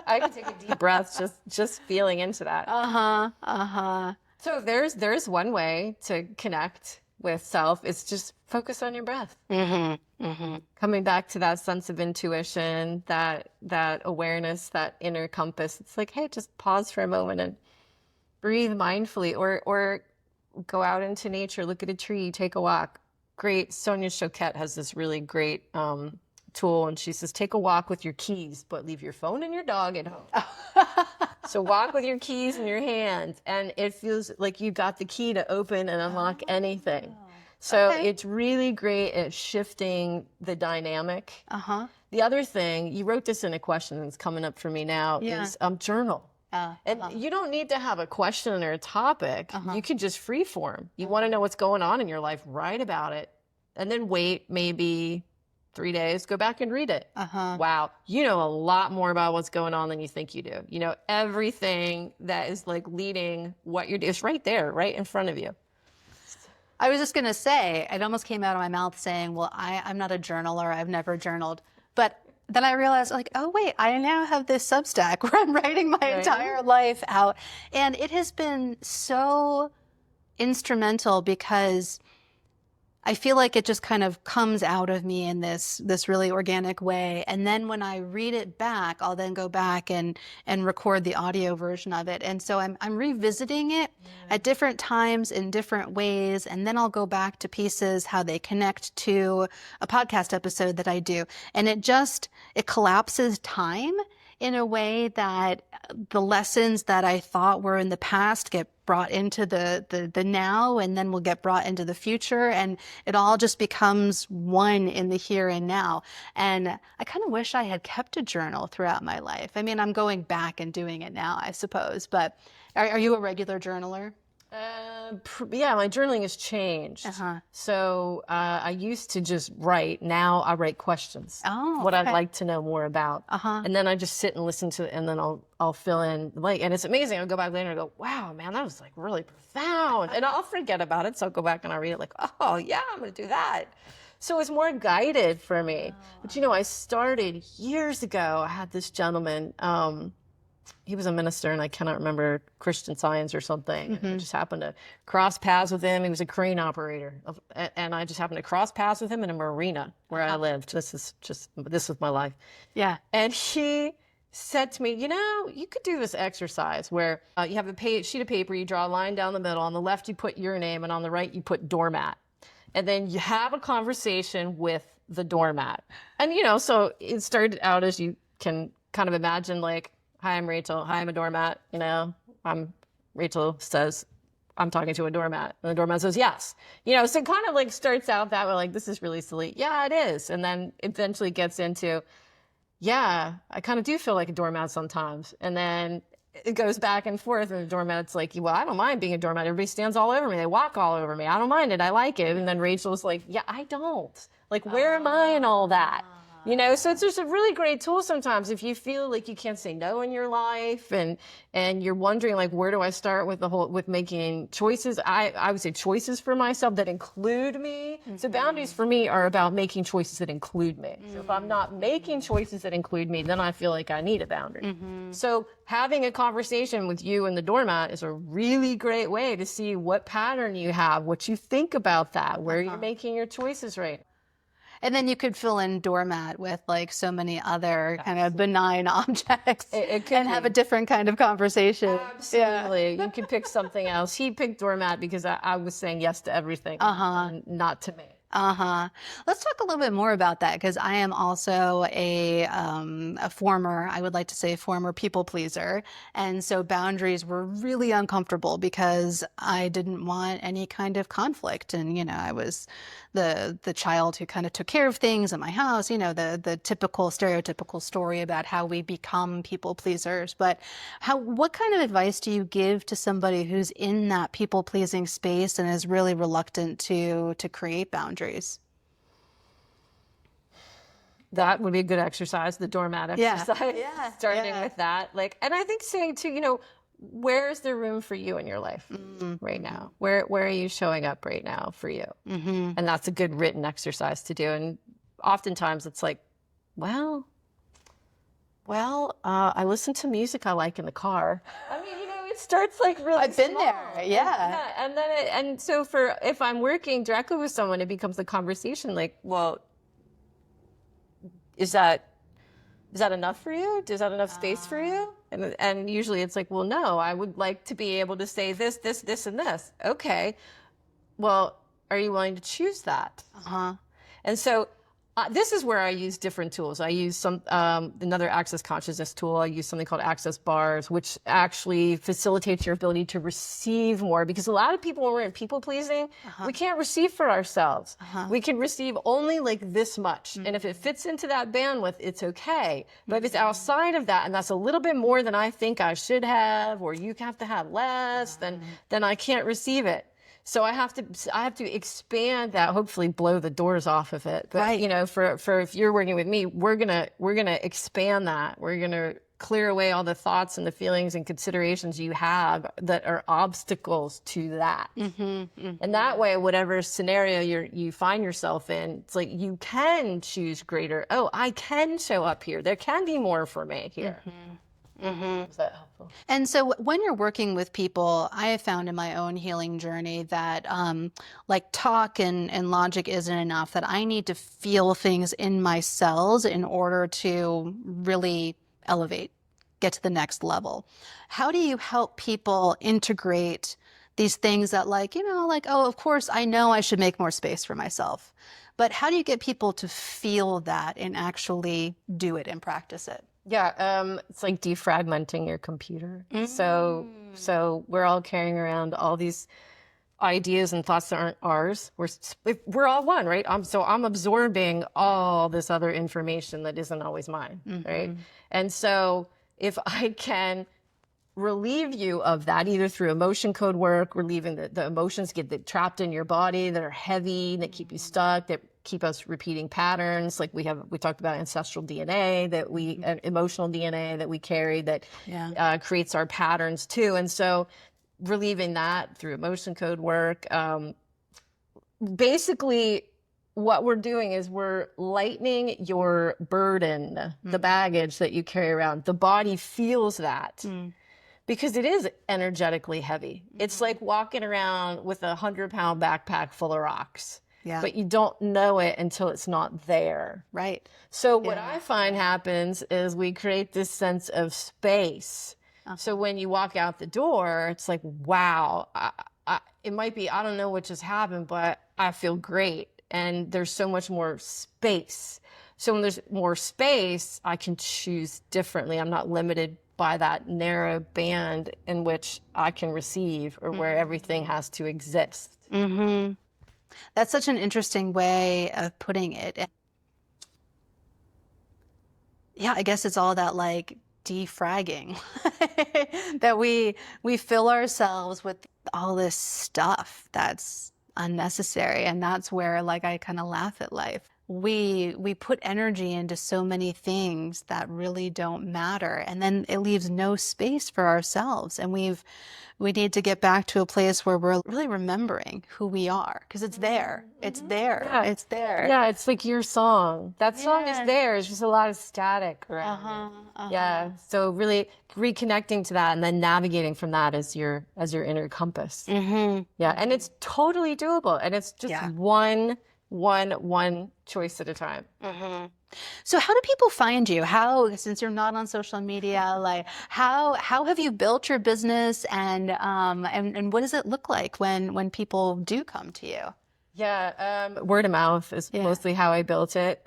I can take a deep breath just feeling into that. So there's one way to connect with self. It's just focus on your breath. Coming back to that sense of intuition, that awareness, that inner compass. It's like, hey, just pause for a moment and breathe mindfully, or go out into nature, look at a tree, take a walk. Great. Sonia Choquette has this really great tool, and she says, take a walk with your keys, but leave your phone and your dog at home. So walk with your keys in your hand, and it feels like you got the key to open and unlock anything. So it's really great at shifting the dynamic. The other thing, you wrote this in a question that's coming up for me now, is journal. And you don't need to have a question or a topic. You can just free form. You want to know what's going on in your life, write about it, and then wait maybe 3 days, go back and read it. Wow, you know a lot more about what's going on than you think you do. You know, everything that is like leading what you're doing is right there, right in front of you. I was just going to say, it almost came out of my mouth saying, well, I'm not a journaler. I've never journaled. But then I realized, like, oh, wait, I now have this Substack where I'm writing my entire life out. And it has been so instrumental because I feel like it just kind of comes out of me in this really organic way. And then when I read it back, I'll then go back and record the audio version of it. And so I'm revisiting it at different times in different ways. And then I'll go back to pieces, how they connect to a podcast episode that I do. And it collapses time in a way that the lessons that I thought were in the past get brought into the now, and then will get brought into the future, and it all just becomes one in the here and now. And I kind of wish I had kept a journal throughout my life. I mean, I'm going back and doing it now, I suppose, but are you a regular journaler? Yeah, my journaling has changed. So I used to just write. Now I write questions. What I'd like to know more about. And then I just sit and listen to it, and then I'll fill in, like, and it's amazing. I'll go back later and go, wow, man, that was like really profound. And I'll forget about it. So I'll go back and I'll read it like, oh yeah, I'm going to do that. So it's more guided for me. But you know, I started years ago. I had this gentleman, he was a minister, and I cannot remember Christian Science or something. I just happened to cross paths with him. He was a crane operator, and I just happened to cross paths with him in a marina where I lived. This was my life. Yeah. And he said to me, you know, you could do this exercise where you have a sheet of paper, you draw a line down the middle. On the left, you put your name, and on the right, you put doormat. And then you have a conversation with the doormat. And, you know, so it started out as you can kind of imagine, like, hi, I'm Rachel. Hi, I'm a doormat. You know, Rachel says, I'm talking to a doormat. And the doormat says, yes. You know, so it kind of like starts out that way, like, this is really silly. Yeah, it is. And then eventually gets into, yeah, I kind of do feel like a doormat sometimes. And then it goes back and forth. And the doormat's like, well, I don't mind being a doormat. Everybody stands all over me. They walk all over me. I don't mind it. I like it. And then Rachel's like, yeah, I don't. Like, where am I in all that? You know, so it's just a really great tool sometimes if you feel like you can't say no in your life, and you're wondering, like, where do I start with making choices? I would say choices for myself that include me. So boundaries for me are about making choices that include me. So if I'm not making choices that include me, then I feel like I need a boundary. So having a conversation with you and the doormat is a really great way to see what pattern you have, what you think about that, where you're making your choices right. And then you could fill in doormat with like so many other kind of benign objects and have a different kind of conversation. Absolutely. You could pick something else. He picked doormat because I was saying yes to everything, not to me. Uh-huh. Let's talk a little bit more about that because I am also a former, I would like to say former people pleaser. And so boundaries were really uncomfortable because I didn't want any kind of conflict. And, I was the child who kind of took care of things in my house, the typical stereotypical story about how we become people pleasers. But what kind of advice do you give to somebody who's in that people pleasing space and is really reluctant to create boundaries? That would be a good exercise, the doormat exercise. Yeah. Starting with that. And I think saying too, where is there room for you in your life right now? Where are you showing up right now for you? And that's a good written exercise to do. And oftentimes it's like, well, I listen to music I like in the car. I mean, it starts like really I've been small. there. Yeah. And then so if I'm working directly with someone, it becomes a conversation like, well, is that enough for you? Is that enough space for you? And usually it's like, well, no, I would like to be able to say this, and this. Okay. Well, are you willing to choose that? And so this is where I use different tools. I use another access consciousness tool. I use something called access bars, which actually facilitates your ability to receive more. Because a lot of people, when we're in people pleasing, we can't receive for ourselves. We can receive only like this much. And if it fits into that bandwidth, it's okay. But if it's outside of that, and that's a little bit more than I think I should have, or you have to have less, then I can't receive it. So I have to expand that, hopefully blow the doors off of it. But right. For if you're working with me, we're gonna expand that. We're gonna clear away all the thoughts and the feelings and considerations you have that are obstacles to that. And that way, whatever scenario you find yourself in, it's like you can choose greater. Oh, I can show up here. There can be more for me here. Is that helpful? And so when you're working with people, I have found in my own healing journey that like talk and logic isn't enough, that I need to feel things in my cells in order to really elevate, get to the next level. How do you help people integrate these things that oh, of course, I know I should make more space for myself. But how do you get people to feel that and actually do it and practice it? Yeah, it's like defragmenting your computer. So we're all carrying around all these ideas and thoughts that aren't ours. We're all one, right? I'm absorbing all this other information that isn't always mine, right? And so if I can relieve you of that, either through emotion code work, relieving the emotions get trapped in your body that are heavy, that keep you stuck, that keep us repeating patterns. Like we talked about ancestral DNA emotional DNA that we carry that creates our patterns too. And so relieving that through emotion code work, basically what we're doing is we're lightening your burden, the baggage that you carry around. The body feels that. Because it is energetically heavy. It's like walking around with a 100-pound backpack full of rocks. Yeah. But you don't know it until it's not there. Right. So what I find happens is we create this sense of space. So when you walk out the door, it's like, wow, it might be, I don't know what just happened, but I feel great. And there's so much more space. So when there's more space, I can choose differently. I'm not limited by that narrow band in which I can receive or where everything has to exist. That's such an interesting way of putting it. Yeah, I guess it's all that like defragging that we fill ourselves with all this stuff that's unnecessary. And that's where like I kind of laugh at life. We put energy into so many things that really don't matter, and then it leaves no space for ourselves. And we need to get back to a place where we're really remembering who we are, because it's there. It's there. Yeah. It's there. Yeah, it's like your song. That song is there. It's just a lot of static around it. Yeah. So really reconnecting to that and then navigating from that as your inner compass. Yeah. And it's totally doable. And it's just one choice at a time. So how do people find you? How, since you're not on social media, like how have you built your business, and what does it look like when people do come to you? Yeah, word of mouth is mostly how I built it.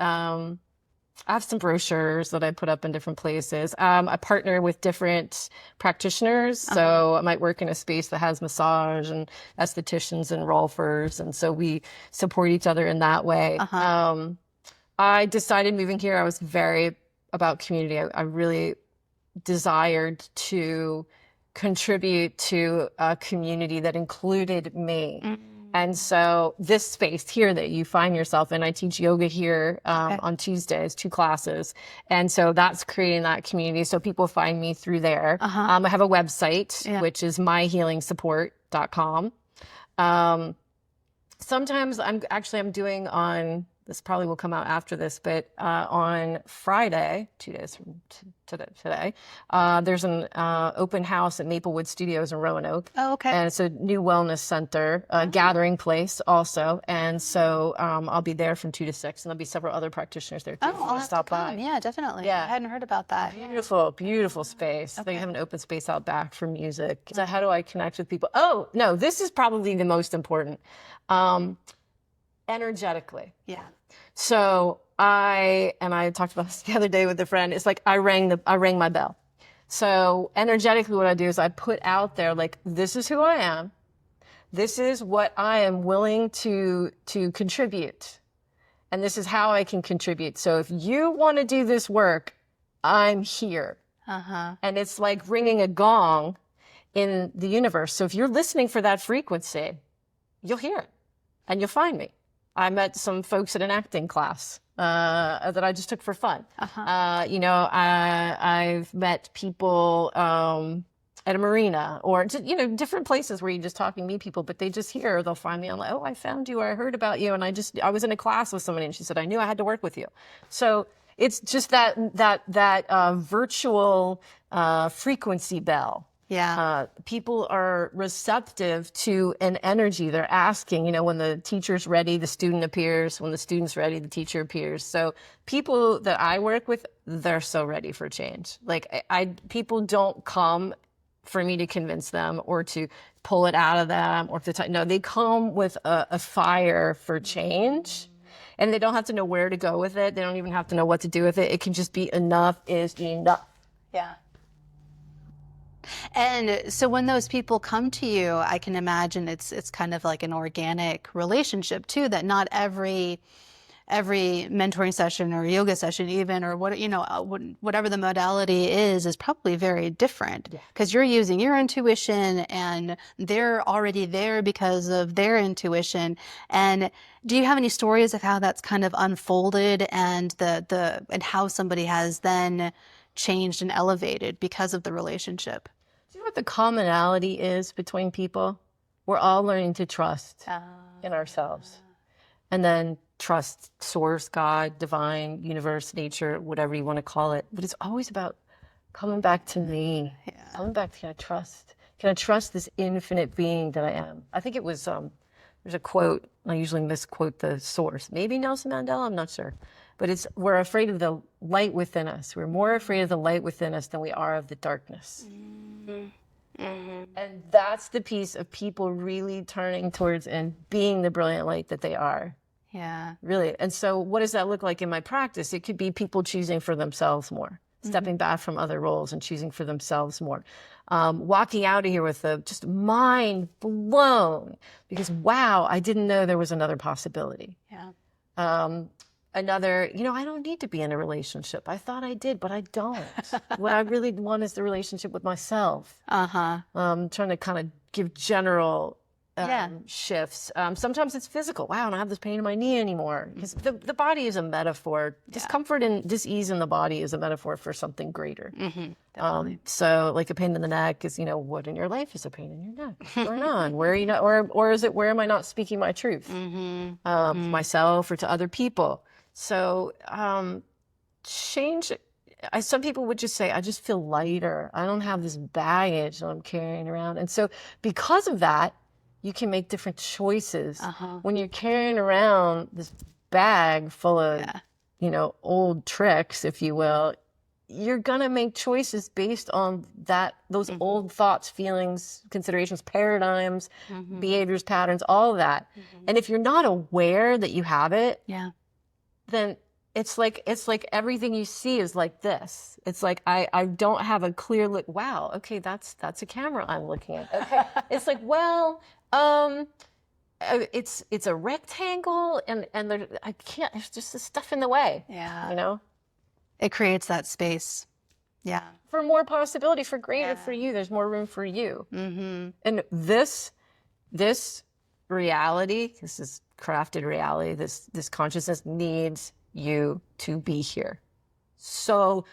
I have some brochures that I put up in different places. I partner with different practitioners. So I might work in a space that has massage and estheticians and rolfers. And so we support each other in that way. I decided moving here, I was very about community. I really desired to contribute to a community that included me. And so this space here that you find yourself in, I teach yoga here on Tuesdays, 2 classes. And so that's creating that community. So people find me through there. I have a website, which is myhealingsupport.com. Sometimes I'm doing on, this probably will come out after this, but on Friday, 2 days from today, there's an open house at Maplewood Studios in Roanoke. Oh, okay. And it's a new wellness center, gathering place also. And so I'll be there from 2 to 6, and there'll be several other practitioners there too. Oh, I'll have to come. Yeah, definitely. I hadn't heard about that. Beautiful, beautiful space. They have an open space out back for music. So how do I connect with people? Oh, no, this is probably the most important. Energetically. Yeah. So I talked about this the other day with a friend. It's like I rang my bell. So energetically what I do is I put out there, like, this is who I am. This is what I am willing to contribute. And this is how I can contribute. So if you want to do this work, I'm here. And it's like ringing a gong in the universe. So if you're listening for that frequency, you'll hear it and you'll find me. I met some folks at an acting class that I just took for fun. I've met people at a marina or just, different places where you just talk and meet people, but they just hear, they'll find me. I'm like, oh, I found you, or I heard about you. And I was in a class with somebody and she said, I knew I had to work with you. So it's just that virtual frequency bell. Yeah. People are receptive to an energy. They're asking, when the teacher's ready, the student appears. When the student's ready, the teacher appears. So people that I work with, they're so ready for change. Like people don't come for me to convince them or to pull it out of them or no, they come with a fire for change. And they don't have to know where to go with it. They don't even have to know what to do with it. It can just be enough is enough. Yeah. And so when those people come to you, I can imagine it's kind of like an organic relationship too, that not every mentoring session or yoga session even, or whatever the modality is probably very different because you're using your intuition and they're already there because of their intuition. And do you have any stories of how that's kind of unfolded and and how somebody has then changed and elevated because of the relationship? Do you know what the commonality is between people? We're all learning to trust in ourselves. And then trust source, God, divine, universe, nature, whatever you want to call it. But it's always about coming back to me. Coming back to, can I trust this infinite being that I am? I think it was, there's a quote, I usually misquote the source. Maybe Nelson Mandela, I'm not sure. But we're afraid of the light within us. We're more afraid of the light within us than we are of the darkness. And that's the piece of people really turning towards and being the brilliant light that they are. Yeah. Really. And so what does that look like in my practice? It could be people choosing for themselves more, stepping back from other roles and choosing for themselves more. Walking out of here with just mind blown because, wow, I didn't know there was another possibility. Yeah. Another, I don't need to be in a relationship. I thought I did, but I don't. What I really want is the relationship with myself. Trying to kind of give general shifts. Sometimes it's physical. Wow, I don't have this pain in my knee anymore. Because the body is a metaphor. Discomfort and dis-ease in the body is a metaphor for something greater. So like a pain in the neck is, what in your life is a pain in your neck? What's going on? Where are you not, or is it where am I not speaking my truth? Myself or to other people. So change. Some people would just say, I just feel lighter. I don't have this baggage that I'm carrying around. And so because of that, you can make different choices. When you're carrying around this bag full of, old tricks, if you will, you're gonna make choices based on those old thoughts, feelings, considerations, paradigms, behaviors, patterns, all of that. And if you're not aware that you have it, then it's like everything you see is like this. It's like I don't have a clear look. Wow, okay, that's a camera I'm looking at. Okay, it's like, well, it's a rectangle, and I can't. There's just this stuff in the way. Yeah, you know. It creates that space. Yeah. For more possibility, for greater for you. There's more room for you. And this reality, this is crafted reality, this consciousness needs you to be here. So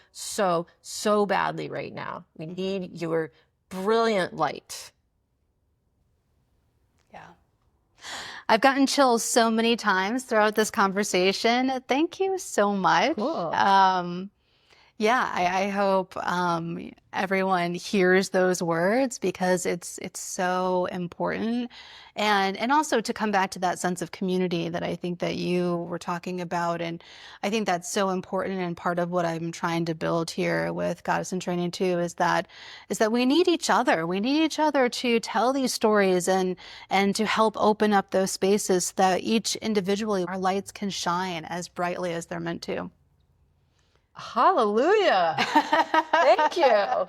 badly right now. We need your brilliant light. Yeah. I've gotten chills so many times throughout this conversation. Thank you so much. Cool. Yeah, I hope everyone hears those words, because it's so important. And also to come back to that sense of community that I think that you were talking about. And I think that's so important, and part of what I'm trying to build here with Goddess in Training too is that we need each other. We need each other to tell these stories and to help open up those spaces so that each individually, our lights can shine as brightly as they're meant to. Hallelujah. Thank you.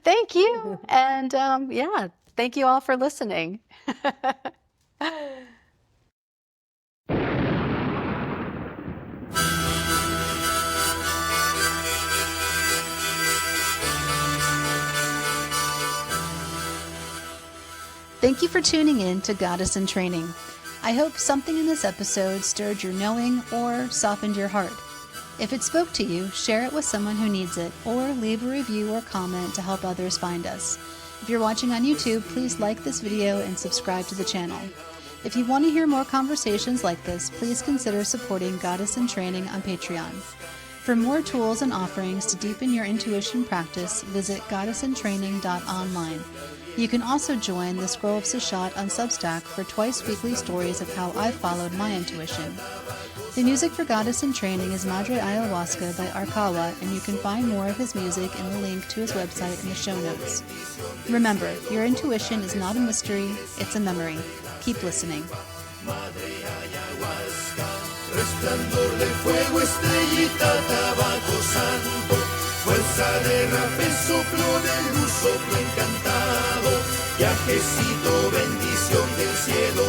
Thank you. And yeah, thank you all for listening. Thank you for tuning in to Goddess in Training. I hope something in this episode stirred your knowing or softened your heart. If it spoke to you, share it with someone who needs it, or leave a review or comment to help others find us. If you're watching on YouTube, please like this video and subscribe to the channel. If you want to hear more conversations like this, please consider supporting Goddess in Training on Patreon. For more tools and offerings to deepen your intuition practice, visit goddessintraining.online. You can also join the Scroll of Seshat on Substack for twice-weekly stories of how I followed my intuition. The music for Goddess in Training is Madre Ayahuasca by Arkawa, and you can find more of his music in the link to his website in the show notes. Remember, your intuition is not a mystery, it's a memory. Keep listening. Madre Ayahuasca, resplandor del fuego, estrellita, tabaco santo, fuerza de rapel, soplo de luz, soplo encantado, viajecito, bendición del cielo.